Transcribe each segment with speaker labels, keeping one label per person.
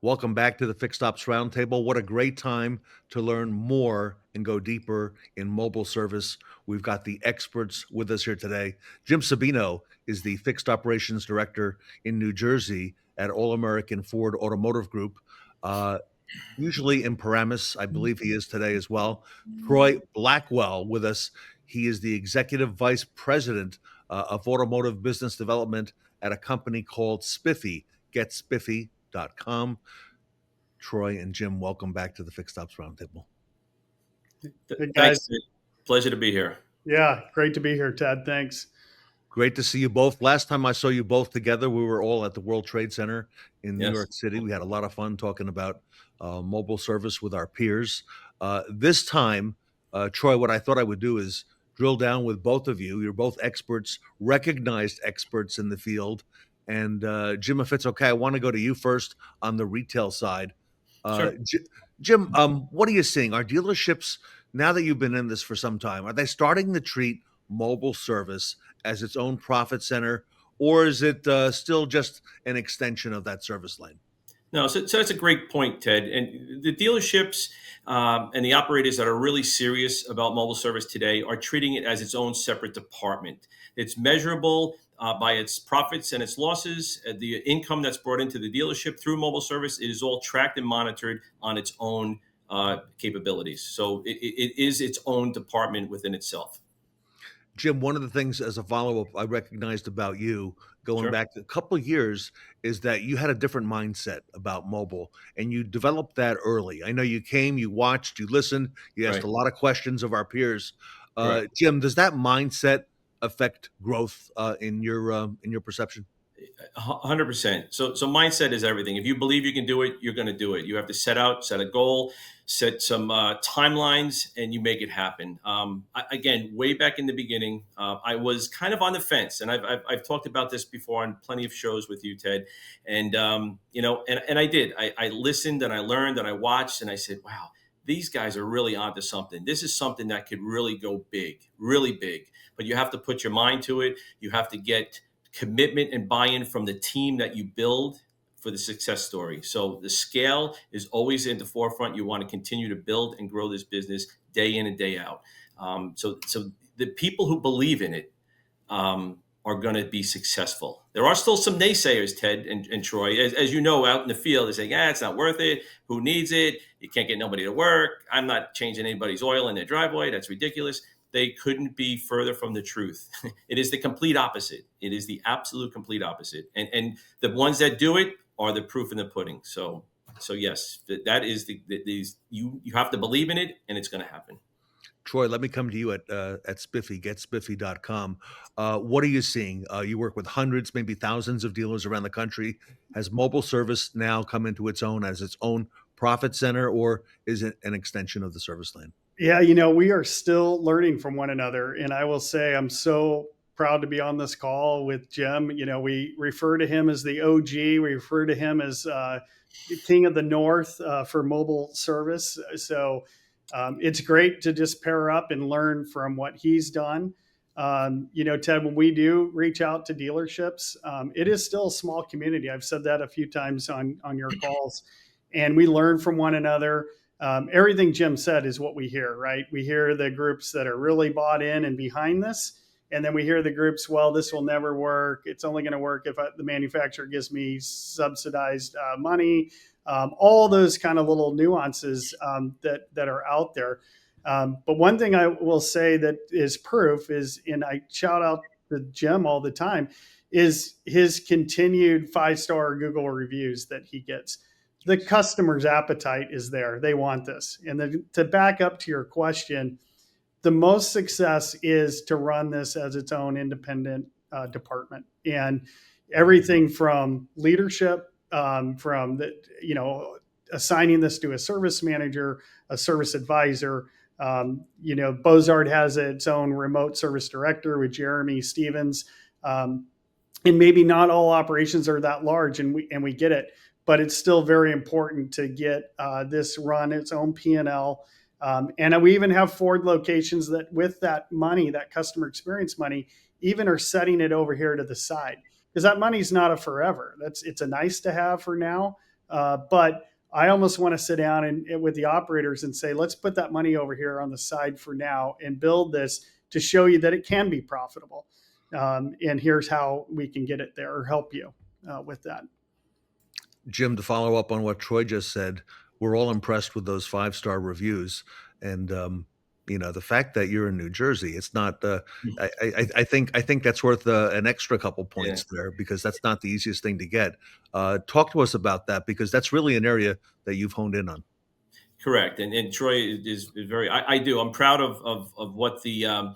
Speaker 1: Welcome back to the Fixed Ops Roundtable. What a great time to learn more and go deeper in mobile service. We've got the experts with us here today. Jim Sabino is the Fixed Operations Director in New Jersey at All American Ford Automotive Group. Uh, Usually in Paramus, I believe he is today as well. Troy Blackwell with us. He is the Executive Vice President of Automotive Business Development at a company called SPIFFY, getspiffy.com. Troy and Jim, welcome back to the Fixed Ops Roundtable.
Speaker 2: Hey
Speaker 3: Thanks.
Speaker 2: guys.
Speaker 3: Pleasure to be here.
Speaker 2: Yeah, great to be here, Ted. Thanks.
Speaker 1: Great to see you both. Last time I saw you both together, we were all at the World Trade Center in New
Speaker 3: Yes.
Speaker 1: York City. We had a lot of fun talking about mobile service with our peers. This time, Troy, what I thought I would do is drill down with both of you. You're both experts, recognized experts in the field. And Jim, if it's okay, I want to go to you first on the retail side.
Speaker 3: Sure.
Speaker 1: Jim, what are you seeing? Are dealerships, now that you've been in this for some time, are they starting to treat mobile service as its own profit center, or is it still just an extension of that service lane?
Speaker 3: No, so that's a great point, Ted. And the dealerships and the operators that are really serious about mobile service today are treating it as its own separate department. It's measurable by its profits and its losses. The income that's brought into the dealership through mobile service, it is all tracked and monitored on its own capabilities. So it is its own department within itself.
Speaker 1: Jim, one of the things as a follow-up I recognized about you going
Speaker 3: Sure.
Speaker 1: back a couple of years is that you had a different mindset about mobile and you developed that early. I know you came, you watched, you listened, you asked
Speaker 3: Right.
Speaker 1: a lot of questions of our peers.
Speaker 3: Correct.
Speaker 1: Jim, does that mindset affect growth in your perception?
Speaker 3: 100%. So mindset is everything. If you believe you can do it, you're going to do it. You have to set a goal, set some timelines, and you make it happen. Again, way back in the beginning, I was kind of on the fence, and I've talked about this before on plenty of shows with you, Ted. And and I did. I listened and I learned and I watched and I said, wow. These guys are really onto something. This is something that could really go big, really big. But you have to put your mind to it. You have to get commitment and buy-in from the team that you build for the success story. So the scale is always in the forefront. You want to continue to build and grow this business day in and day out. So the people who believe in it are going to be successful. There are still some naysayers, Ted and Troy, as you know, out in the field. They say, it's not worth it. Who needs it? You can't get nobody to work. I'm not changing anybody's oil in their driveway. That's ridiculous. They couldn't be further from the truth. It is the complete opposite. It is the absolute complete opposite. And the ones that do it are the proof in the pudding. So yes, that is you have to believe in it, and it's going to happen.
Speaker 1: Troy, let me come to you at Spiffy, getspiffy.com. What are you seeing? You work with hundreds, maybe thousands of dealers around the country. Has mobile service now come into its own as its own profit center, or is it an extension of the service lane?
Speaker 2: Yeah, we are still learning from one another. And I will say I'm so proud to be on this call with Jim. We refer to him as the OG. We refer to him as the king of the North for mobile service. So it's great to just pair up and learn from what he's done. Ted, when we do reach out to dealerships, it is still a small community. I've said that a few times on your calls, and we learn from one another. Everything Jim said is what we hear, right? We hear the groups that are really bought in and behind this. And then we hear the groups, well, this will never work. It's only going to work if the manufacturer gives me subsidized money. All those kind of little nuances that are out there. But one thing I will say that is proof is, and I shout out to Jim all the time, is his continued 5-star Google reviews that he gets. The customer's appetite is there. They want this. And then to back up to your question, the most success is to run this as its own independent department. And everything from leadership, from assigning this to a service manager, a service advisor. Bozard has its own remote service director with Jeremy Stevens. And maybe not all operations are that large, and we get it. But it's still very important to get this run its own P&L. And we even have Ford locations that with that money, that customer experience money, even are setting it over here to the side. Because that money's not a forever. It's a nice to have for now, But I almost want to sit down and with the operators and say, let's put that money over here on the side for now and build this to show you that it can be profitable. And here's how we can get it there or help you with that.
Speaker 1: Jim, to follow up on what Troy just said, we're all impressed with those 5-star reviews, and the fact that you're in New Jersey, it's not. I think that's worth an extra couple
Speaker 3: Yeah.
Speaker 1: points there because that's not the easiest thing to get. Talk to us about that because that's really an area that you've honed in on.
Speaker 3: Correct. And Troy is very, I do. I'm proud of what the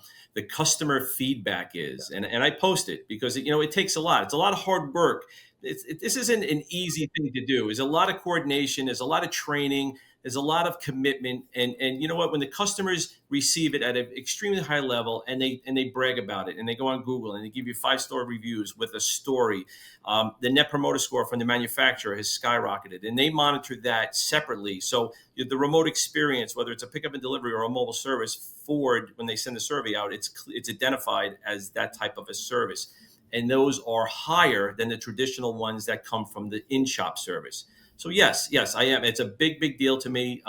Speaker 3: customer feedback is. And I post it because, it takes a lot. It's a lot of hard work. This isn't an easy thing to do. There's a lot of coordination. There's a lot of training. There's a lot of commitment. And you know what? When the customers receive it at an extremely high level and they brag about it and they go on Google and they give you 5-star reviews with a story, the net promoter score from the manufacturer has skyrocketed and they monitor that separately. So the remote experience, whether it's a pickup and delivery or a mobile service, Ford, when they send the survey out, it's identified as that type of a service. And those are higher than the traditional ones that come from the in-shop service. So yes, I am. It's a big deal to me.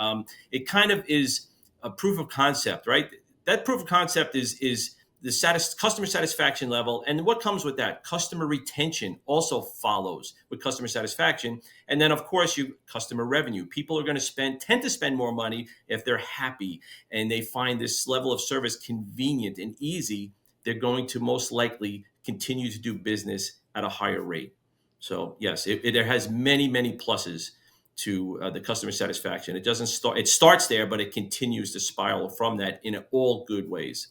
Speaker 3: It kind of is a proof of concept, right? That proof of concept is the customer satisfaction level, and what comes with that, customer retention also follows with customer satisfaction, and then of course customer revenue. People are going to tend to spend more money if they're happy and they find this level of service convenient and easy. They're going to most likely continue to do business at a higher rate. So yes, it has many pluses to the customer satisfaction. It doesn't start; it starts there, but it continues to spiral from that in all good ways.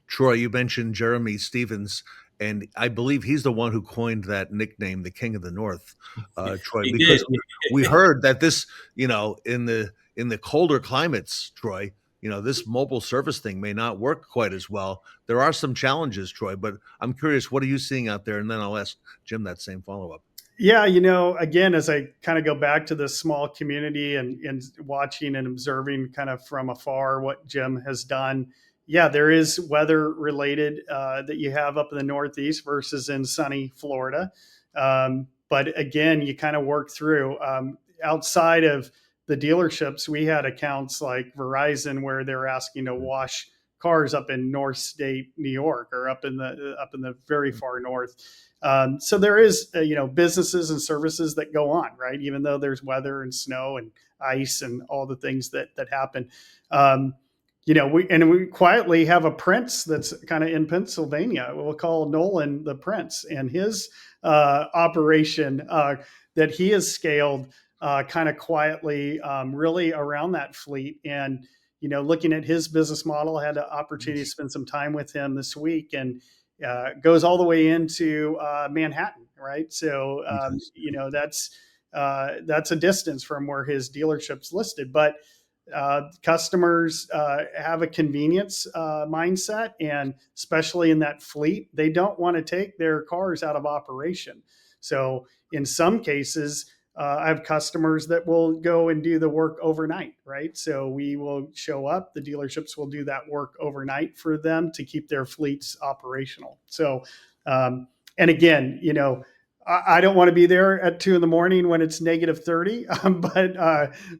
Speaker 1: Troy, you mentioned Jeremy Stevens, and I believe he's the one who coined that nickname, the King of the North, Troy,
Speaker 3: He did.
Speaker 1: because we heard that this, in the colder climates, Troy, this mobile service thing may not work quite as well. There are some challenges, Troy, but I'm curious, what are you seeing out there? And then I'll ask Jim that same follow-up.
Speaker 2: Yeah, again, as I kind of go back to this small community and watching and observing kind of from afar what Jim has done, yeah, there is weather related that you have up in the Northeast versus in sunny Florida. But again, you kind of work through outside of the dealerships. We had accounts like Verizon where they're asking to wash cars up in North State, New York, or up in the very far north. So there is, businesses and services that go on, right? Even though there's weather and snow and ice and all the things that happen. We quietly have a prince that's kind of in Pennsylvania. We'll call Nolan the prince, and his operation that he has scaled kind of quietly, really around that fleet. And looking at his business model, I had the opportunity to spend some time with him this week, and goes all the way into Manhattan, right? So that's a distance from where his dealership's listed, but customers have a convenience mindset, and especially in that fleet, they don't want to take their cars out of operation. So in some cases, I have customers that will go and do the work overnight, right? So we will show up, the dealerships will do that work overnight for them to keep their fleets operational. So, and again, I don't want to be there at 2 a.m. when it's -30.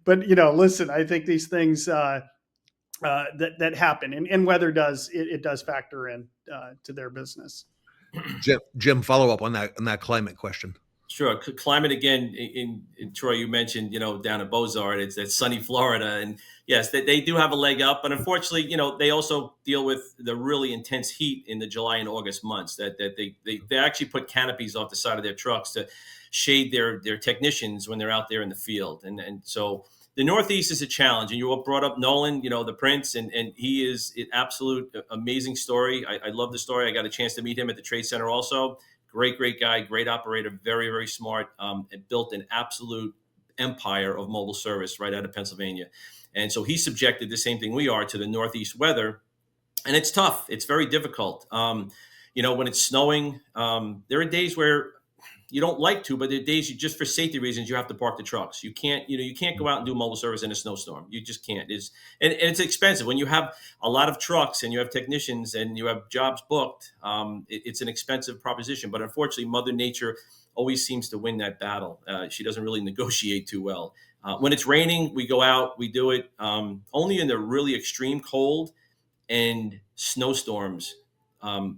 Speaker 2: But listen, I think these things that happen, and weather does factor in to their business.
Speaker 1: Jim, follow up on that climate question.
Speaker 3: Sure. Climate again, in Troy, you mentioned, down at Bozard, it's that sunny Florida. And yes, they do have a leg up. But unfortunately, they also deal with the really intense heat in the July and August months that they actually put canopies off the side of their trucks to shade their technicians when they're out there in the field. And so the Northeast is a challenge. And you brought up Nolan, the Prince, and he is an absolute amazing story. I love the story. I got a chance to meet him at the Trade Center also. Great guy, great operator, very smart, and built an absolute empire of mobile service right out of Pennsylvania. And so he's subjected the same thing we are to the Northeast weather. And it's tough. It's very difficult. When it's snowing, there are days where, you don't like to, but there are days you just for safety reasons you have to park the trucks. You can't, you can't go out and do mobile service in a snowstorm. You just can't. And it's expensive when you have a lot of trucks and you have technicians and you have jobs booked. It's an expensive proposition, but unfortunately, Mother Nature always seems to win that battle. She doesn't really negotiate too well. When it's raining, we go out, we do it. Only in the really extreme cold and snowstorms,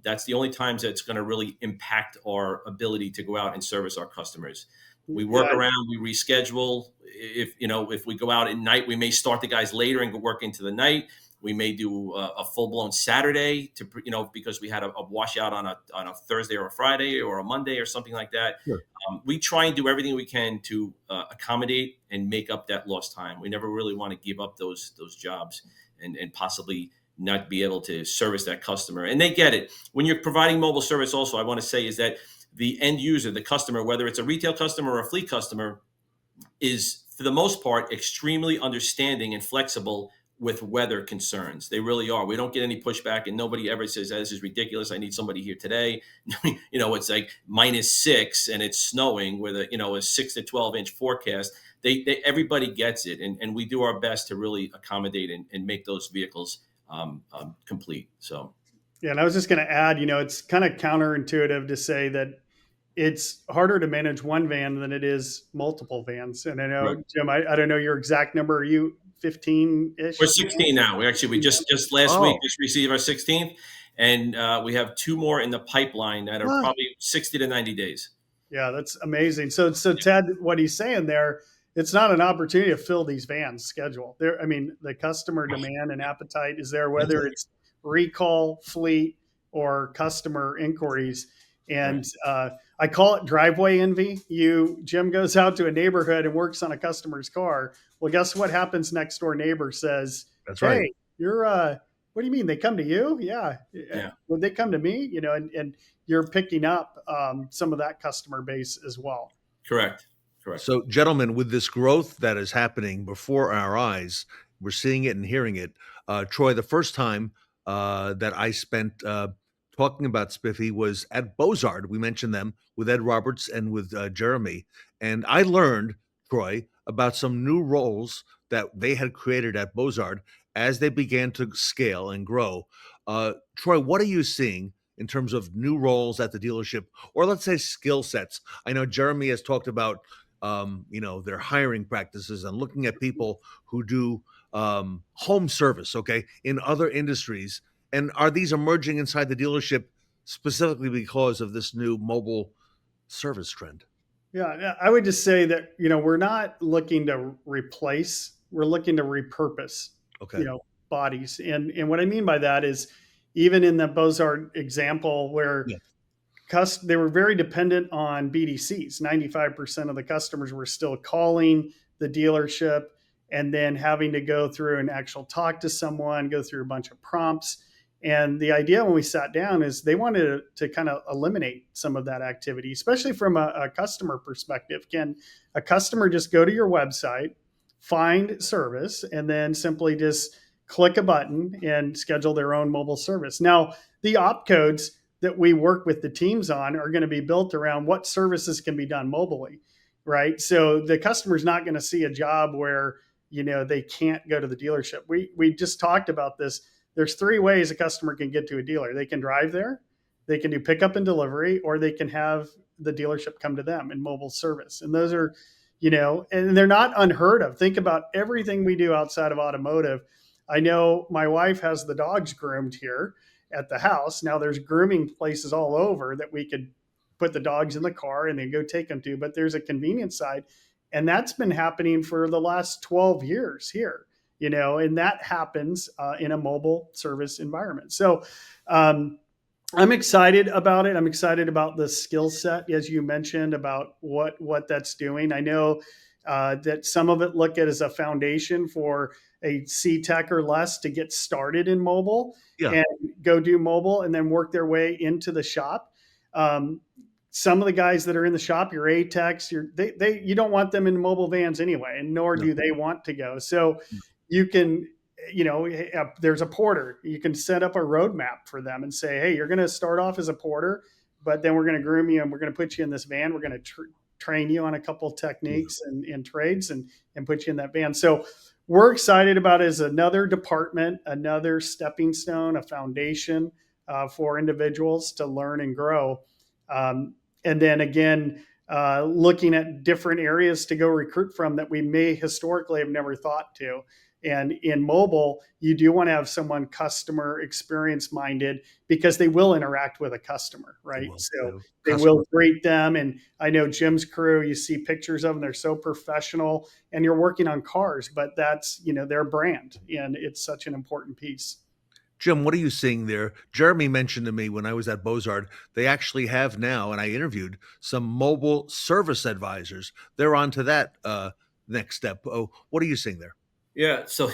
Speaker 3: that's the only times that's going to really impact our ability to go out and service our customers. We work
Speaker 2: Yeah,
Speaker 3: around, we reschedule. If we go out at night, we may start the guys later and go work into the night. We may do a full blown Saturday because we had a washout on a Thursday or a Friday or a Monday or something like that.
Speaker 1: Sure.
Speaker 3: We try and do everything we can to accommodate and make up that lost time. We never really want to give up those jobs and possibly not be able to service that customer. And they get it. When you're providing mobile service also, I want to say is that the end user, the customer, whether it's a retail customer or a fleet customer, is for the most part extremely understanding and flexible with weather concerns. They really are. We don't get any pushback, and nobody ever says, "This is ridiculous. I need somebody here today." It's like -6 and it's snowing with a 6 to 12 inch forecast. Everybody gets it, and we do our best to really accommodate and make those vehicles complete. So,
Speaker 2: yeah. And I was just going to add, it's kind of counterintuitive to say that it's harder to manage one van than it is multiple vans. And I know,
Speaker 3: right.
Speaker 2: Jim, I don't know your exact number. Are you 15-ish?
Speaker 3: We're 16 now. We just last week just received our 16th, and we have 2 more in the pipeline that are probably 60 to 90 days.
Speaker 2: Yeah, that's amazing. So Ted, what he's saying there, it's not an opportunity to fill these vans schedule. The customer demand and appetite is there, whether it's recall, fleet, or customer inquiries. And I call it driveway envy. Jim goes out to a neighborhood and works on a customer's car. Well, guess what happens? Next door neighbor says,
Speaker 1: That's
Speaker 2: "Hey,
Speaker 1: right.
Speaker 2: you're what do you mean? They come to you? Yeah. Would they come to me? And you're picking up some of that customer base as well."
Speaker 3: Correct.
Speaker 1: So, gentlemen, with this growth that is happening before our eyes, we're seeing it and hearing it. Troy, the first time that I spent talking about Spiffy was at Bozard. We mentioned them with Ed Roberts and with Jeremy. And I learned, Troy, about some new roles that they had created at Bozard as they began to scale and grow. Troy, what are you seeing in terms of new roles at the dealership, or let's say skill sets? I know Jeremy has talked about their hiring practices and looking at people who do home service, okay, in other industries. And are these emerging inside the dealership specifically because of this new mobile service trend?
Speaker 2: Yeah, I would just say that, we're not looking to replace, we're looking to repurpose,
Speaker 1: Okay.
Speaker 2: bodies. And what I mean by that is, even in the Bozard example where
Speaker 1: Yeah.
Speaker 2: they were very dependent on BDCs. 95% of the customers were still calling the dealership and then having to go through and actually talk to someone, go through a bunch of prompts. And the idea when we sat down is they wanted to kind of eliminate some of that activity, especially from a customer perspective. Can a customer just go to your website, find service, and then simply just click a button and schedule their own mobile service? Now, the op codes that we work with the teams on are going to be built around what services can be done mobily, right? So the customer's not going to see a job where, they can't go to the dealership. We just talked about this. There's 3 ways a customer can get to a dealer. They can drive there, they can do pickup and delivery, or they can have the dealership come to them in mobile service. And those are, and they're not unheard of. Think about everything we do outside of automotive. I know my wife has the dogs groomed here at the house. Now there's grooming places all over that we could put the dogs in the car and then go take them to, but there's a convenience side. And that's been happening for the last 12 years here, and that happens in a mobile service environment. So I'm excited about it. I'm excited about the skill set, as you mentioned, about what that's doing. I know that some of it look at as a foundation for a C-Tech or less to get started in mobile and go do mobile and then work their way into the shop. Some of the guys that are in the shop, your A-Techs, you don't want them in mobile vans anyway, and nor do they want to go. So you can, there's a porter. You can set up a roadmap for them and say, hey, you're going to start off as a porter, but then we're going to groom you and we're going to put you in this van. We're going to train you on a couple techniques and trades and put you in that van. So we're excited about it as another department, another stepping stone, a foundation for individuals to learn and grow. And then again, looking at different areas to go recruit from that we may historically have never thought to. And in mobile, you do want to have someone customer experience minded because they will interact with a customer, right? So they will greet them. And I know Jim's crew, you see pictures of them, they're so professional, and you're working on cars, but that's, their brand. And it's such an important piece.
Speaker 1: Jim, what are you seeing there? Jeremy mentioned to me when I was at Bozard, they actually have now, and I interviewed some mobile service advisors. They're on to that next step. Oh, what are you seeing there?
Speaker 3: Yeah, so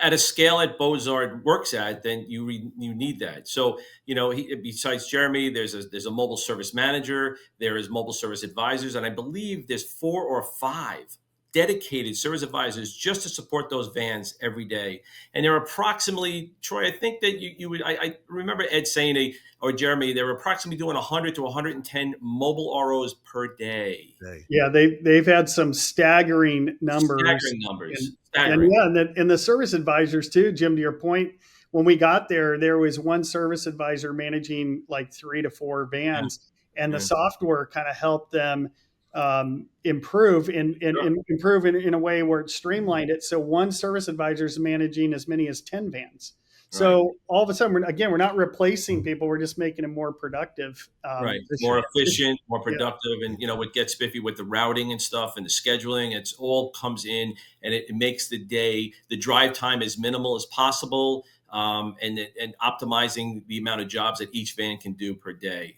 Speaker 3: at a scale that Bozard works at, then you need that. So besides Jeremy, there's a mobile service manager, there is mobile service advisors, and I believe there's 4 or 5 dedicated service advisors just to support those vans every day. And there are approximately, Troy, I think that you would, I remember Ed saying, or Jeremy, they were approximately doing 100 to 110 mobile ROs per day.
Speaker 2: Yeah, they've had some staggering numbers. And the service advisors too, Jim, to your point, when we got there was one service advisor managing like 3 to 4 vans, and the software kind of helped them improve and improve in a way where it streamlined it. So one service advisor is managing as many as 10 vans. So all of a sudden, we're not replacing people. We're just making them more productive.
Speaker 3: More efficient, more productive. And, what gets spiffy with the routing and stuff and the scheduling, it's all comes in and it makes the drive time as minimal as possible. And optimizing the amount of jobs that each van can do per day.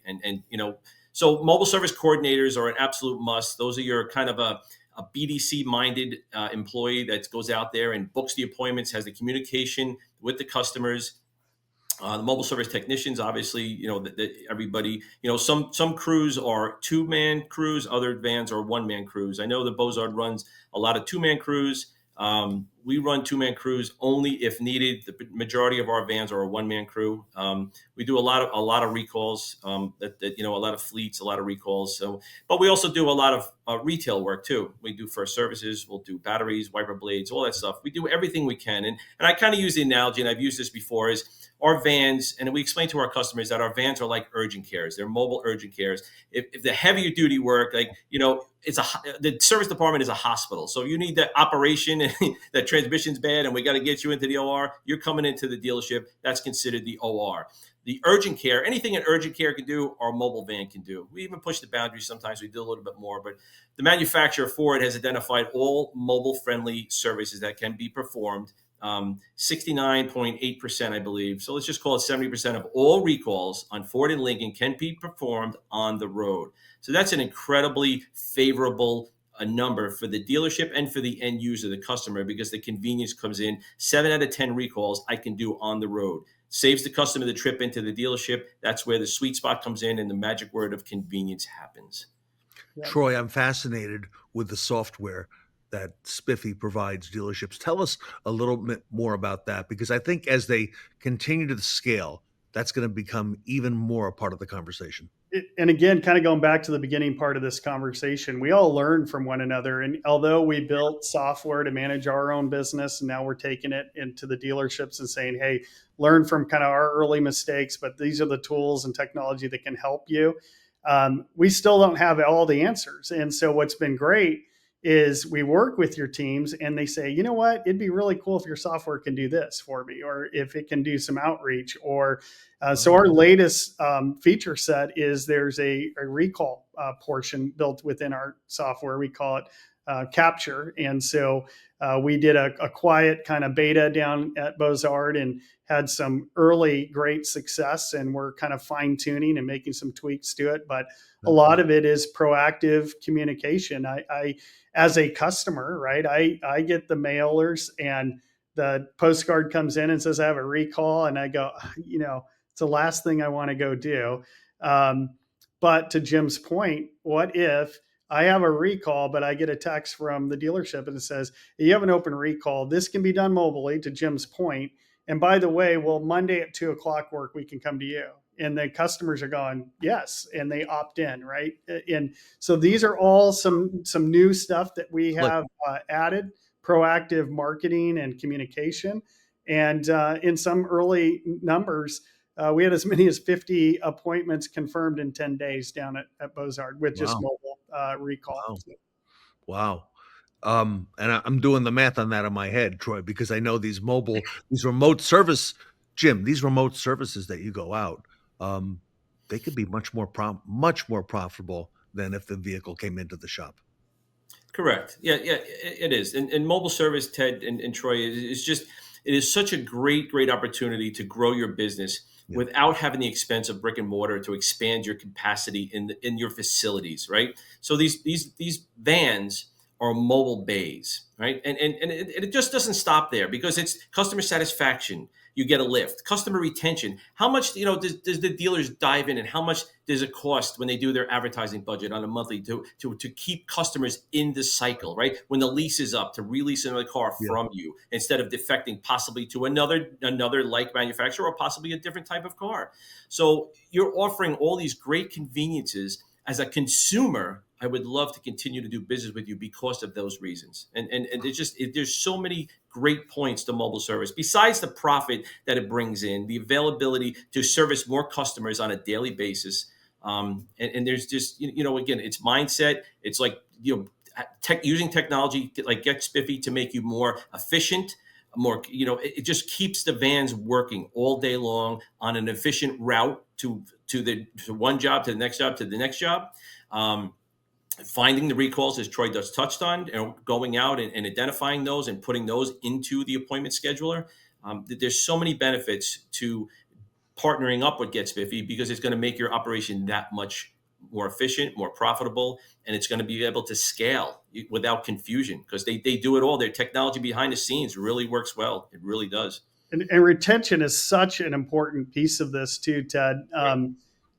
Speaker 3: So mobile service coordinators are an absolute must. Those are your kind of a BDC-minded employee that goes out there and books the appointments, has the communication with the customers. The mobile service technicians, obviously, everybody, some crews are 2-man crews, other vans are 1-man crews. I know that Bozard runs a lot of 2-man crews. We run 2-man crews only if needed. The majority of our vans are a 1-man crew. We do a lot of recalls, a lot of fleets, a lot of recalls. So, but we also do a lot of retail work too. We do first services. We'll do batteries, wiper blades, all that stuff. We do everything we can. And I kind of use the analogy, and I've used this before, is our vans, and we explain to our customers that our vans are like urgent cares. They're mobile urgent cares. If the heavier duty work, the service department is a hospital. So if you need that operation and that transmission's bad and we got to get you into the OR, you're coming into the dealership. That's considered the OR. The urgent care, anything an urgent care can do, our mobile van can do. We even push the boundaries. Sometimes we do a little bit more, but the manufacturer for it has identified all mobile-friendly services that can be performed. 69.8%, I believe. So let's just call it 70% of all recalls on Ford and Lincoln can be performed on the road. So that's an incredibly favorable number for the dealership and for the end user, the customer, because the convenience comes in. 7 out of 10 recalls I can do on the road. Saves the customer the trip into the dealership. That's where the sweet spot comes in and the magic word of convenience happens.
Speaker 1: Troy, I'm fascinated with the software that SPIFFY provides dealerships. Tell us a little bit more about that, because I think as they continue to scale, that's going to become even more a part of the conversation.
Speaker 2: And again, kind of going back to the beginning part of this conversation, we all learn from one another. And although we built software to manage our own business, and now we're taking it into the dealerships and saying, hey, learn from kind of our early mistakes, but these are the tools and technology that can help you. We still don't have all the answers. And so what's been great is we work with your teams and they say, you know what, it'd be really cool if your software can do this for me, or if it can do some outreach, or so our latest feature set is there's a recall portion built within our software. We call it Capture. And so we did a quiet kind of beta down at Bozard and had some early great success, and we're kind of fine tuning and making some tweaks to it. But a lot of it is proactive communication. I as a customer, right, I get the mailers and the postcard comes in and says, I have a recall. And I go, it's the last thing I want to go do. But to Jim's point, what if I have a recall, but I get a text from the dealership and it says, you have an open recall. This can be done mobilely, to Jim's point. And by the way, will Monday at 2:00 work? We can come to you. And the customers are going, yes, and they opt in, right? And so these are all some new stuff that we
Speaker 1: Click.
Speaker 2: have added: proactive marketing and communication. And in some early numbers, we had as many as 50 appointments confirmed in 10 days down at Bozard with just
Speaker 1: Wow.
Speaker 2: mobile recall.
Speaker 1: Wow. Wow. And I'm doing the math on that in my head, Troy, because I know these remote service, Jim, these remote services that you go out, they could be much more profitable than if the vehicle came into the shop.
Speaker 3: Correct. Yeah, yeah, it is. And mobile service, Ted and Troy, is just, it is such a great opportunity to grow your business
Speaker 1: Yeah.
Speaker 3: without having the expense of brick and mortar to expand your capacity in your facilities, right? So these vans are mobile bays, right? And it just doesn't stop there, because it's customer satisfaction. You get a lift. Customer retention. How much, does the dealers dive in, and how much does it cost when they do their advertising budget on a monthly to keep customers in the cycle, right? When the lease is up, to release another car
Speaker 1: Yeah.
Speaker 3: from you instead of defecting possibly to another like manufacturer, or possibly a different type of car. So you're offering all these great conveniences. As a consumer, I would love to continue to do business with you because of those reasons. And there's so many great points to mobile service, besides the profit that it brings in, the availability to service more customers on a daily basis. And there's just, again, it's mindset. It's like, using technology like Get Spiffy to make you more efficient, more, it just keeps the vans working all day long on an efficient route to one job, to the next job, to the next job. Finding the recalls, as Troy just touched on, going out and identifying those and putting those into the appointment scheduler. There's so many benefits to partnering up with Get Spiffy, because it's going to make your operation that much more efficient, more profitable, and it's going to be able to scale without confusion, because they do it all. Their technology behind the scenes really works well. It really does.
Speaker 2: And retention is such an important piece of this too, Ted.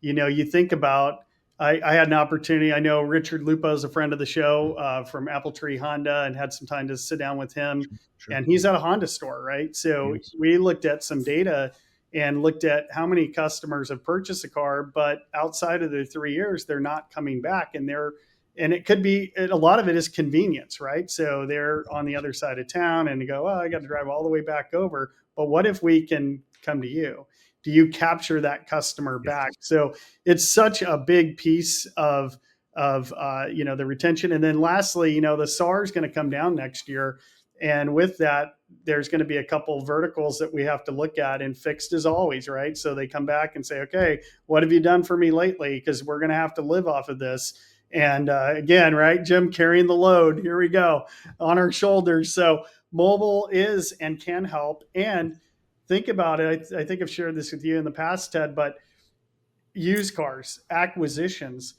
Speaker 2: You think about, I had an opportunity. I know Richard Lupo is a friend of the show from Apple Tree Honda, and had some time to sit down with him.
Speaker 1: Sure.
Speaker 2: And he's at a Honda store, right? So
Speaker 1: Yes.
Speaker 2: we looked at some data and looked at how many customers have purchased a car, but outside of the 3 years, they're not coming back. And it could be, a lot of it is convenience, right? So they're on the other side of town, and you go, oh, I got to drive all the way back over. But what if we can come to you? Do you capture that customer back?
Speaker 1: Yes.
Speaker 2: So it's such a big piece of the retention. And then lastly, the SAR is going to come down next year, and with that, there's going to be a couple verticals that we have to look at, and fixed as always, right? So they come back and say, okay, what have you done for me lately? Because we're going to have to live off of this. And again, right, Jim, carrying the load, here we go, on our shoulders. So mobile is and can help. And think about it. I think I've shared this with you in the past, Ted, but used cars, acquisitions,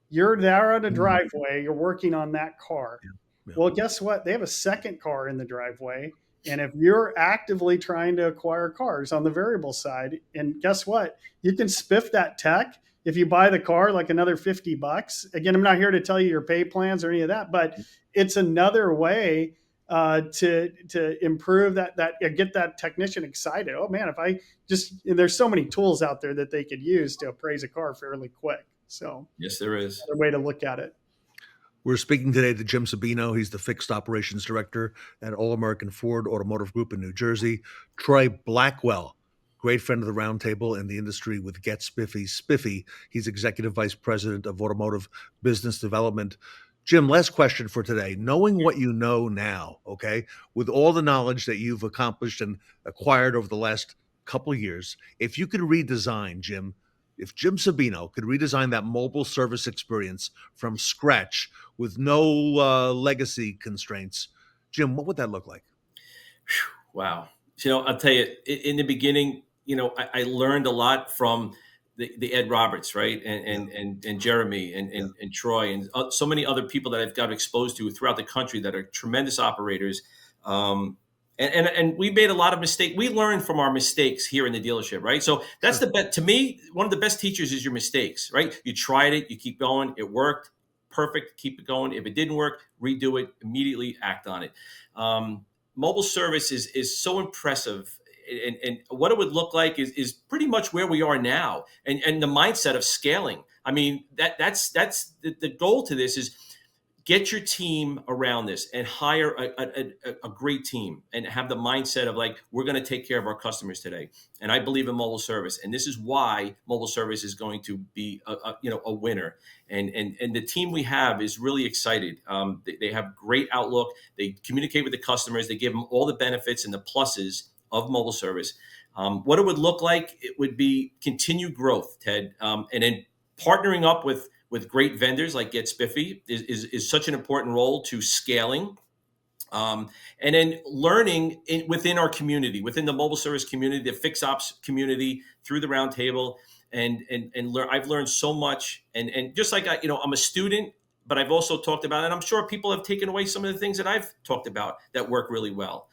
Speaker 2: you're there on a driveway, you're working on that car.
Speaker 1: Yeah.
Speaker 2: Well, guess what? They have a second car in the driveway. And if you're actively trying to acquire cars on the variable side, and guess what? You can spiff that tech. If you buy the car, like another $50. Again, I'm not here to tell you your pay plans or any of that, but it's another way to improve that get that technician excited. Oh man, if I just, and there's so many tools out there that they could use to appraise a car fairly quick. So
Speaker 3: Yes, there is.
Speaker 2: another way to look at it.
Speaker 1: We're speaking today to Jim Sabino. He's the Fixed Operations Director at All American Ford Automotive Group in New Jersey. Troy Blackwell, great friend of the Roundtable in the industry with Get Spiffy. Spiffy, he's Executive Vice President of Automotive Business Development. Jim, last question for today. Knowing what you know now, okay, with all the knowledge that you've accomplished and acquired over the last couple of years, if you could redesign, Jim, if Jim Sabino could redesign that mobile service experience from scratch with no legacy constraints, Jim, what would that look like?
Speaker 3: Wow. I'll tell you, in the beginning, I learned a lot from the Ed Roberts, right? And Jeremy and Troy and so many other people that I've got exposed to throughout the country that are tremendous operators. And we made a lot of mistakes. We learned from our mistakes here in the dealership, right? So that's to me, one of the best teachers is your mistakes, right? You tried it, you keep going, it worked, perfect, keep it going. If it didn't work, redo it, immediately act on it. Mobile service is so impressive, and what it would look like is pretty much where we are now, and the mindset of scaling. I mean, that's the goal to this is get your team around this and hire a great team and have the mindset of like, we're going to take care of our customers today. And I believe in mobile service. And this is why mobile service is going to be a winner. And the team we have is really excited. They have great outlook. They communicate with the customers. They give them all the benefits and the pluses of mobile service. What it would look like, it would be continued growth, Ted. And then partnering up with great vendors like Get SPIFFY is such an important role to scaling. And then learning within our community, within the mobile service community, the fixed ops community, through the Roundtable, and learn. I've learned so much, and just like I'm a student, but I've also talked about, and I'm sure people have taken away some of the things that I've talked about that work really well.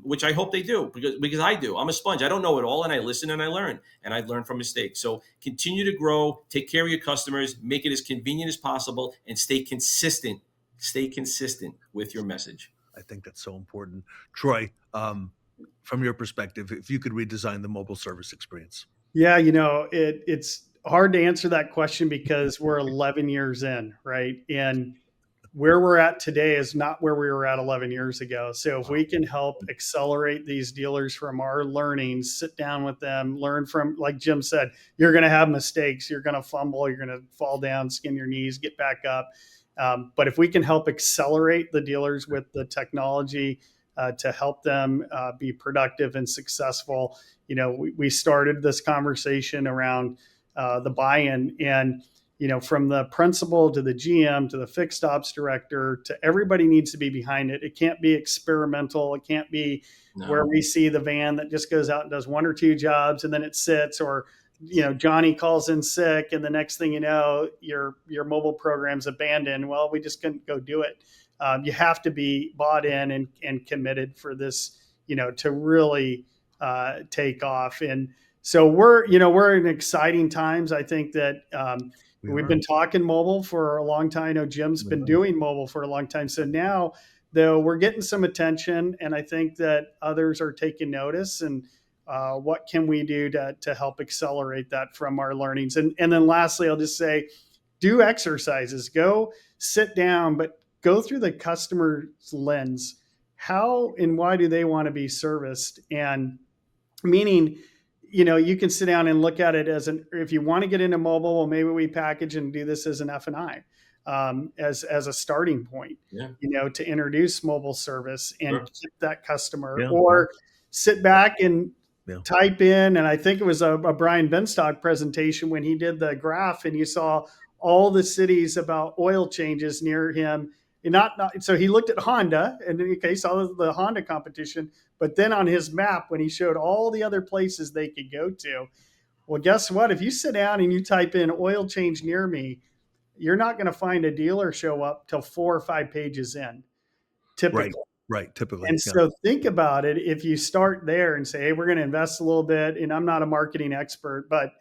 Speaker 3: Which I hope they do, because I do. I'm a sponge. I don't know it all, and I listen and I learn, and I learn from mistakes. So continue to grow, take care of your customers, make it as convenient as possible, and stay consistent. Stay consistent with your message.
Speaker 1: I think that's so important. Troy, from your perspective, if you could redesign the mobile service experience.
Speaker 2: Yeah, it's hard to answer that question because we're 11 years in, right? And where we're at today is not where we were at 11 years ago. So if we can help accelerate these dealers from our learnings, sit down with them, learn from, like Jim said, you're going to have mistakes, you're going to fumble, you're going to fall down, skin your knees, get back up. But if we can help accelerate the dealers with the technology to help them be productive and successful, we started this conversation around the buy-in, and from the principal to the GM to the fixed ops director to everybody needs to be behind it. It can't be experimental. It can't be where we see the van that just goes out and does one or two jobs and then it sits, or Johnny calls in sick and the next thing you know, your mobile program's abandoned. Well, we just couldn't go do it. You have to be bought in and committed for this, to really take off. And so we're in exciting times. I think that we've been talking mobile for a long time. I know Jim's been doing mobile for a long time. So now, though, we're getting some attention, and I think that others are taking notice. And what can we do to help accelerate that from our learnings? And then lastly, I'll just say, do exercises. Go sit down, but go through the customer's lens. How and why do they want to be serviced? And meaning, you can sit down and look at it as if you want to get into mobile, well, maybe we package and do this as an F&I, as a starting point, to introduce mobile service and keep that customer, or sit back and type in. And I think it was a Brian Benstock presentation when he did the graph, and you saw all the cities about oil changes near him. And so he looked at Honda, and he saw the Honda competition. But then on his map, when he showed all the other places they could go to, well, guess what? If you sit down and you type in oil change near me, you're not going to find a dealer show up till 4 or 5 pages in, typically.
Speaker 1: Right, typically.
Speaker 2: And so think about it. If you start there and say, hey, we're going to invest a little bit, and I'm not a marketing expert, but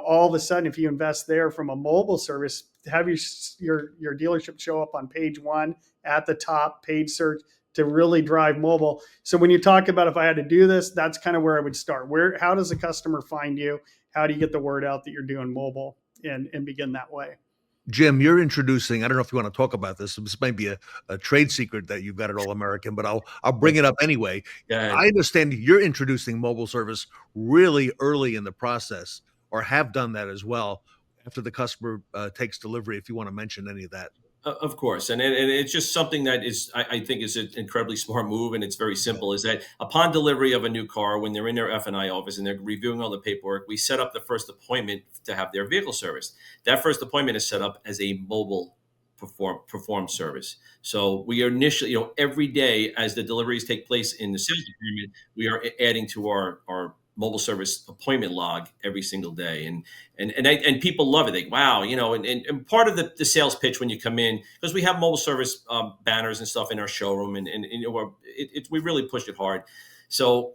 Speaker 2: all of a sudden, if you invest there from a mobile service, have your dealership show up on page 1 at the top, page search, to really drive mobile. So when you talk about, if I had to do this, that's kind of where I would start. How does a customer find you? How do you get the word out that you're doing mobile, and begin that way?
Speaker 1: Jim, you're introducing, I don't know if you want to talk about this. This might be a trade secret that you've got at All American, but I'll bring it up anyway. I understand you're introducing mobile service really early in the process, or have done that as well, after the customer takes delivery, if you want to mention any of that.
Speaker 3: Of course. And it's just something that is, I think, is an incredibly smart move. And it's very simple, is that upon delivery of a new car, when they're in their F&I office and they're reviewing all the paperwork, we set up the first appointment to have their vehicle serviced. That first appointment is set up as a mobile perform service. So we are initially, every day as the deliveries take place in the sales department, we are adding to our mobile service appointment log every single day. And people love it. They, wow, and part of the sales pitch when you come in, because we have mobile service banners and stuff in our showroom, and we really pushed it hard. So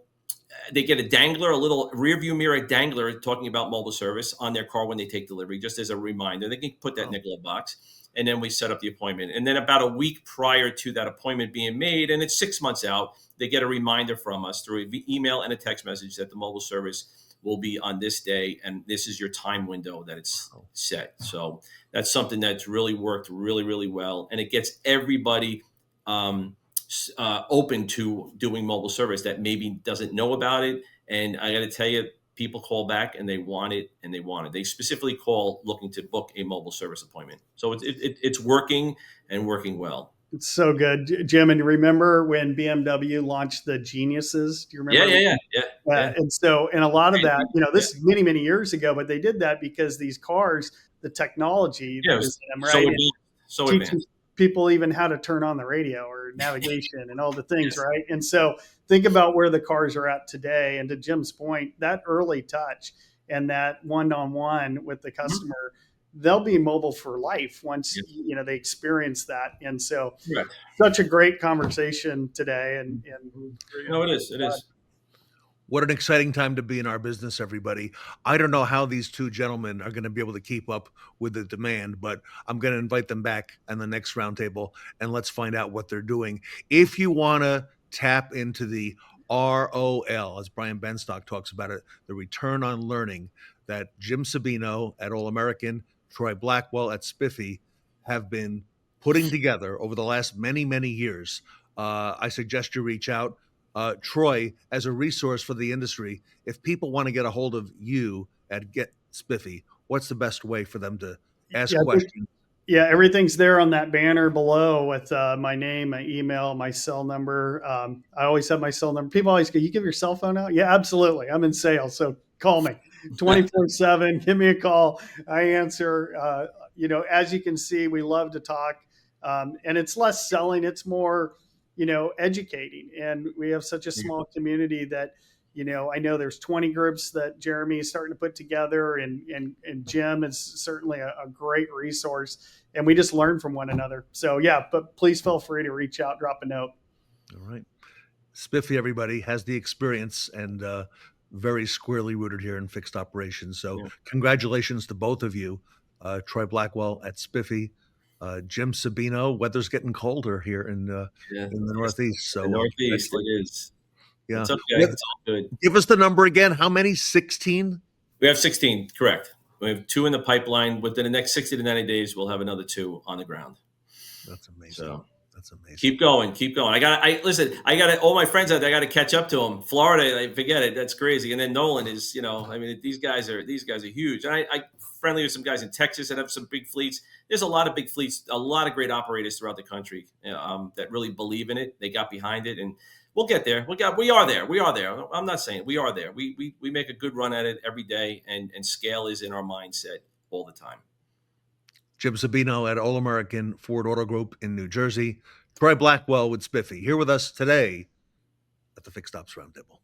Speaker 3: they get a little rear view mirror dangler talking about mobile service on their car when they take delivery, just as a reminder. They can put that in their glove box. and then we set up the appointment. And then about a week prior to that appointment being made, and it's 6 months out, they get a reminder from us through an email and a text message that the mobile service will be on this day, and this is your time window that it's set. So that's something that's really worked really, really well, and it gets everybody open to doing mobile service that maybe doesn't know about it. And I got to tell you, people call back and they want it, and they want it. They specifically call looking to book a mobile service appointment. So it's working and working well.
Speaker 2: It's so good, Jim. And remember when BMW launched the Geniuses? Do you remember?
Speaker 3: Yeah.
Speaker 2: And a lot of that, this is many, many years ago, but they did that because these cars, the technology that is in them, right?
Speaker 3: So advanced.
Speaker 2: People even how to turn on the radio or navigation and all the things, right? And so think about where the cars are at today. And to Jim's point, that early touch and that one-on-one with the customer, they'll be mobile for life once they experience that. And so such a great conversation today. And
Speaker 3: no, it is.
Speaker 1: What an exciting time to be in our business, everybody. I don't know how these two gentlemen are going to be able to keep up with the demand, but I'm going to invite them back on the next roundtable, and let's find out what they're doing. If you want to tap into the ROL, as Brian Benstock talks about it, the return on learning that Jim Sabino at All American, Troy Blackwell at SPIFFY have been putting together over the last many, many years, I suggest you reach out. Troy, as a resource for the industry, if people want to get a hold of you at Get SPIFFY, what's the best way for them to ask questions?
Speaker 2: Yeah, everything's there on that banner below with my name, my email, my cell number. I always have my cell number. People always go, "You give your cell phone out?" Yeah, absolutely. I'm in sales, so call me 24/7. Give me a call. I answer. As you can see, we love to talk, and it's less selling. It's more educating. And we have such a small community that, I know there's 20 groups that Jeremy is starting to put together, and Jim is certainly a great resource, and we just learn from one another. So but please feel free to reach out, drop a note.
Speaker 1: All right. SPIFFY, everybody, has the experience and very squarely rooted here in fixed operations. So congratulations to both of you, Troy Blackwell at SPIFFY, Jim Sabino. Weather's getting colder here in the Northeast. So
Speaker 3: the Northeast, it is.
Speaker 1: Yeah,
Speaker 3: it's okay. It's all good.
Speaker 1: Give us the number again. How many? 16?
Speaker 3: We have 16. Correct. We have 2 in the pipeline. Within the next 60 to 90 days, we'll have another 2 on the ground.
Speaker 1: That's amazing. So, that's amazing.
Speaker 3: Keep going. I got all my friends out there. I got to catch up to them. Florida, forget it. That's crazy. And then Nolan is, these guys are huge. And I friendly with some guys in Texas that have some big fleets. There's a lot of big fleets, a lot of great operators throughout the country that really believe in it. They got behind it, and we'll get there. We are there. I'm not saying we are there. We make a good run at it every day, and scale is in our mindset all the time.
Speaker 1: Jim Sabino at All American Ford Auto Group in New Jersey. Troy Blackwell with SPIFFY here with us today at the Fixed Ops Roundtable.